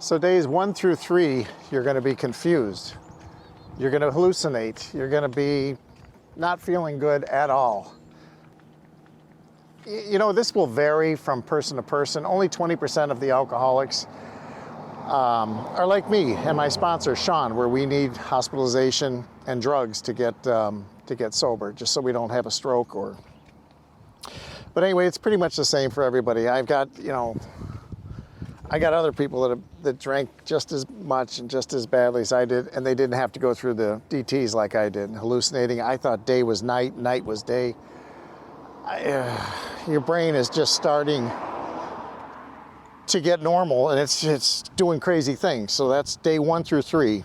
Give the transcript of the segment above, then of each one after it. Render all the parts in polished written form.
So days 1 through 3, you're going to be confused. You're going to hallucinate. You're going to be not feeling good at all. You know, this will vary from person to person. Only 20% of the alcoholics are like me and my sponsor, Sean, where we need hospitalization and drugs to get sober, just so we don't have a stroke or... But anyway, it's pretty much the same for everybody. I've got, you know, I got other people that drank just as much and just as badly as I did, and they didn't have to go through the DTs like I did, hallucinating. I thought day was night, night was day. Your brain is just starting to get normal, and it's doing crazy things. So that's day 1 through 3.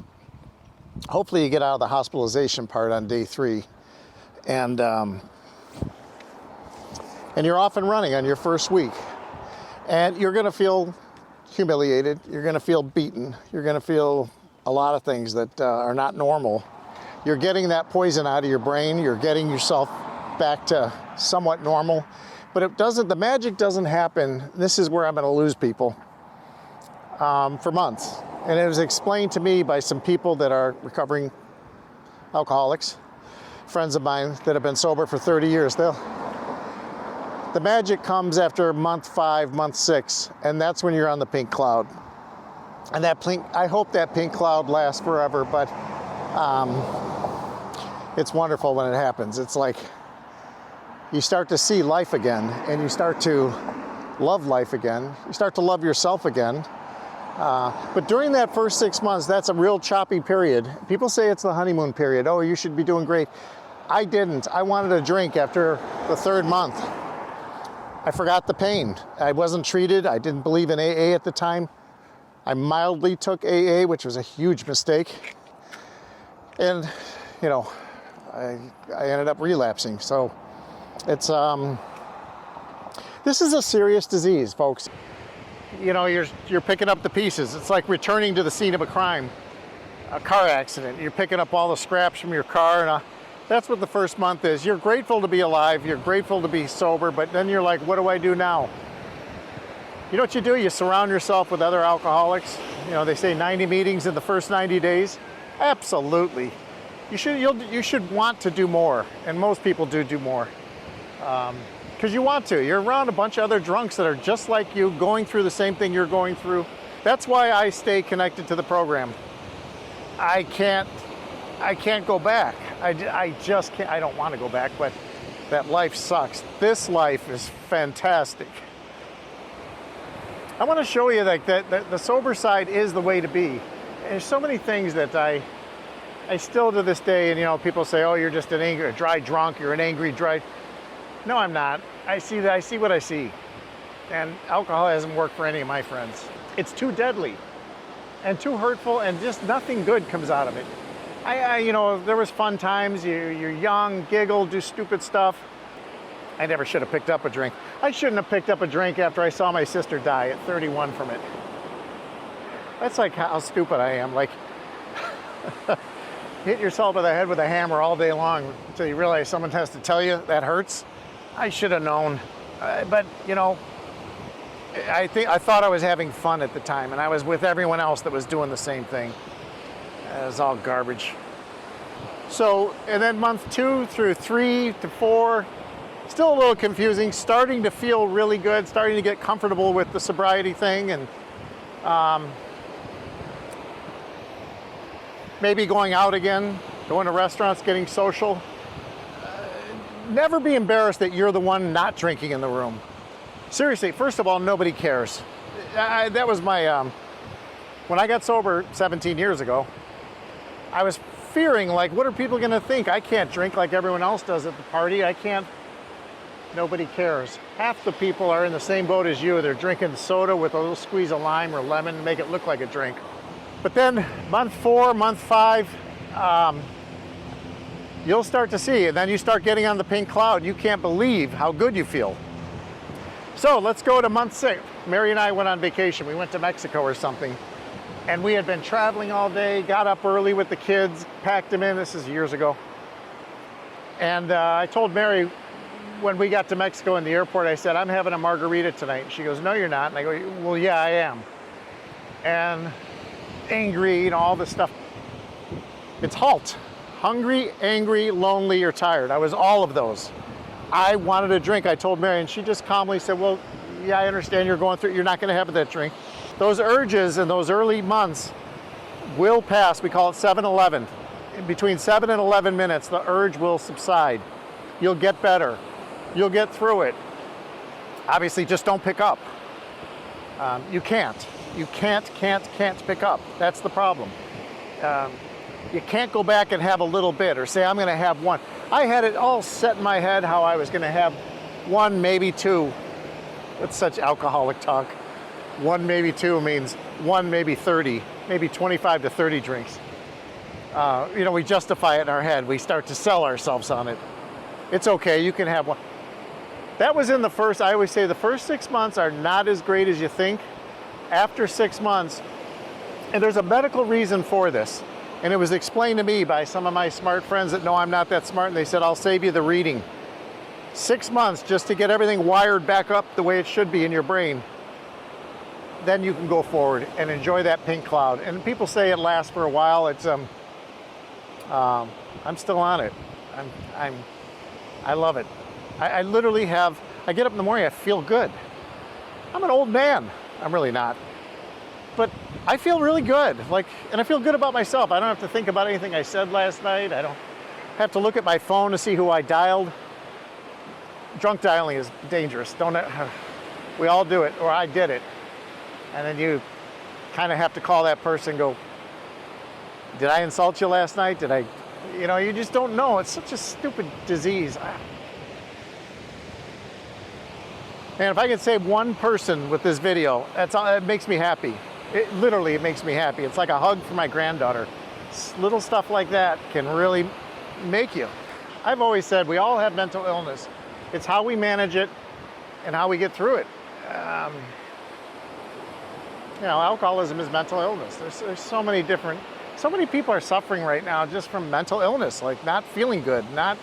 Hopefully you get out of the hospitalization part on day 3, and you're off and running on your first week. And you're going to feel humiliated. You're going to feel beaten. You're going to feel a lot of things that are not normal. You're getting that poison out of your brain. You're getting yourself back to somewhat normal. But it doesn't, the magic doesn't happen. This is where I'm going to lose people for months. And it was explained to me by some people that are recovering alcoholics, friends of mine that have been sober for 30 years. The magic comes after month 5, month 6, and that's when you're on the pink cloud. And I hope that pink cloud lasts forever, but it's wonderful when it happens. It's like you start to see life again, and you start to love life again. You start to love yourself again. But during that first 6 months, that's a real choppy period. People say it's the honeymoon period. Oh, you should be doing great. I didn't. I wanted a drink after the 3rd month. I forgot the pain. I wasn't treated. I didn't believe in AA at the time. I mildly took AA, which was a huge mistake. And, you know, I ended up relapsing. So it's, this is a serious disease, folks. You know, you're picking up the pieces. It's like returning to the scene of a crime, a car accident. You're picking up all the scraps from your car, and that's what the first month is. You're grateful to be alive, you're grateful to be sober, but then you're like, what do I do now? You know what you do? You surround yourself with other alcoholics. You know, they say 90 meetings in the first 90 days. Absolutely. You should want to do more, and most people do more. Because you want to. You're around a bunch of other drunks that are just like you, going through the same thing you're going through. That's why I stay connected to the program. I can't go back. I just can't. I don't want to go back, but that life sucks. This life is fantastic. I want to show you that the sober side is the way to be. And there's so many things that I still to this day, and you know, people say, oh, you're just a dry drunk, you're an angry dry. No, I'm not. I see what I see. And alcohol hasn't worked for any of my friends. It's too deadly and too hurtful, and just nothing good comes out of it. You know, there was fun times. You're young, giggle, do stupid stuff. I never should have picked up a drink. I shouldn't have picked up a drink after I saw my sister die at 31 from it. That's like how stupid I am. Like, hit yourself in the head with a hammer all day long until you realize someone has to tell you that hurts. I should have known. But, you know, I thought I was having fun at the time, and I was with everyone else that was doing the same thing. It was all garbage. So, and then month 2 through 3 to 4, still a little confusing, starting to feel really good, starting to get comfortable with the sobriety thing, and maybe going out again, going to restaurants, getting social. Never be embarrassed that you're the one not drinking in the room. Seriously, first of all, nobody cares. That was my, when I got sober 17 years ago, I was fearing, like, what are people going to think? I can't drink like everyone else does at the party. I can't. Nobody cares. Half the people are in the same boat as you. They're drinking soda with a little squeeze of lime or lemon to make it look like a drink. But then month 4, month 5, you'll start to see, and then you start getting on the pink cloud. You can't believe how good you feel. So let's go to month 6. Mary and I went on vacation. We went to Mexico or something. And we had been traveling all day, got up early with the kids, packed them in. This is years ago. And I told Mary when we got to Mexico in the airport, I said, I'm having a margarita tonight. And she goes, no, you're not. And I go, well, yeah, I am. and angry and all this stuff. It's HALT. Hungry, angry, lonely, or tired. I was all of those. I wanted a drink. I told Mary, and she just calmly said, well, yeah, I understand you're going through, you're not going to have that drink. Those urges in those early months will pass. We call it 7-11. In between 7 and 11 minutes, the urge will subside. You'll get better. You'll get through it. Obviously, just don't pick up. You can't. You can't pick up. That's the problem. You can't go back and have a little bit or say, I'm going to have one. I had it all set in my head how I was going to have one, maybe two. It's such alcoholic talk. One, maybe two means one, maybe 30, maybe 25 to 30 drinks. We justify it in our head. We start to sell ourselves on it. It's okay, you can have one. That was in the first, I always say the first 6 months are not as great as you think. After 6 months, and there's a medical reason for this, and it was explained to me by some of my smart friends that know I'm not that smart, and they said, I'll save you the reading. 6 months just to get everything wired back up the way it should be in your brain. Then you can go forward and enjoy that pink cloud. And people say it lasts for a while. It's I'm still on it. I love it. I literally have, I get up in the morning, I feel good. I'm an old man. I'm really not. But I feel really good. And I feel good about myself. I don't have to think about anything I said last night. I don't have to look at my phone to see who I dialed. Drunk dialing is dangerous. We all do it, or I did it. And then you kind of have to call that person and go, did I insult you last night? You just don't know. It's such a stupid disease. And if I could save one person with this video, it makes me happy. It makes me happy. It's like a hug for my granddaughter. Little stuff like that can really make you. I've always said we all have mental illness. It's how we manage it and how we get through it. Alcoholism is mental illness. There's so many people are suffering right now just from mental illness, like not feeling good, not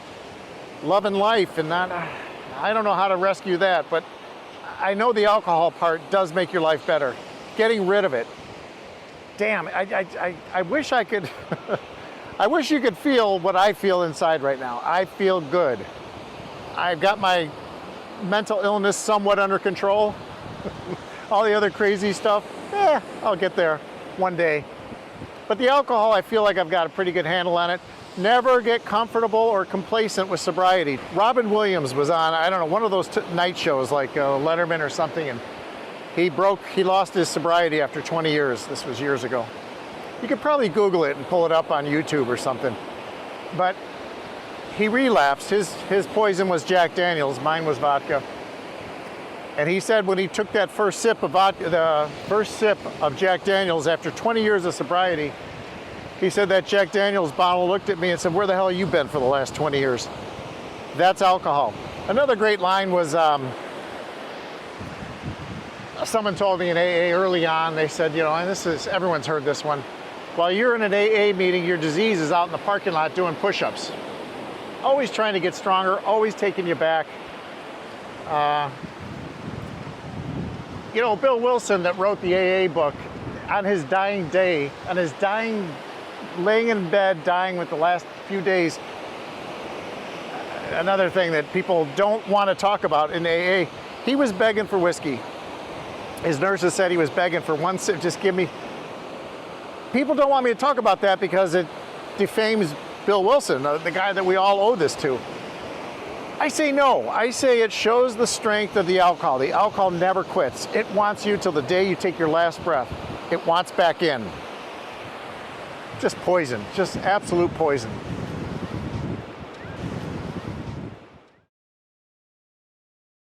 loving life, and I don't know how to rescue that, but I know the alcohol part does make your life better. Getting rid of it. Damn, I wish I could, I wish you could feel what I feel inside right now. I feel good. I've got my mental illness somewhat under control. All the other crazy stuff, I'll get there one day. But the alcohol, I feel like I've got a pretty good handle on it. Never get comfortable or complacent with sobriety. Robin Williams was on, I don't know, one of those night shows like Letterman or something, and he lost his sobriety after 20 years. This was years ago. You could probably Google it and pull it up on YouTube or something. But he relapsed. His poison was Jack Daniels, mine was vodka. And he said when he took that first sip of vodka, the first sip of Jack Daniels after 20 years of sobriety, he said that Jack Daniels bottle looked at me and said, where the hell have you been for the last 20 years? That's alcohol. Another great line was, someone told me in AA early on, they said, and everyone's heard this one, while you're in an AA meeting, your disease is out in the parking lot doing push-ups. Always trying to get stronger, always taking you back. Bill Wilson that wrote the AA book, on his dying day, laying in bed, dying with the last few days, another thing that people don't want to talk about in AA, he was begging for whiskey. His nurses said he was begging for one sip, just give me. People don't want me to talk about that because it defames Bill Wilson, the guy that we all owe this to. I say no. I say it shows the strength of the alcohol. The alcohol never quits. It wants you till the day you take your last breath. It wants back in. Just poison, just absolute poison.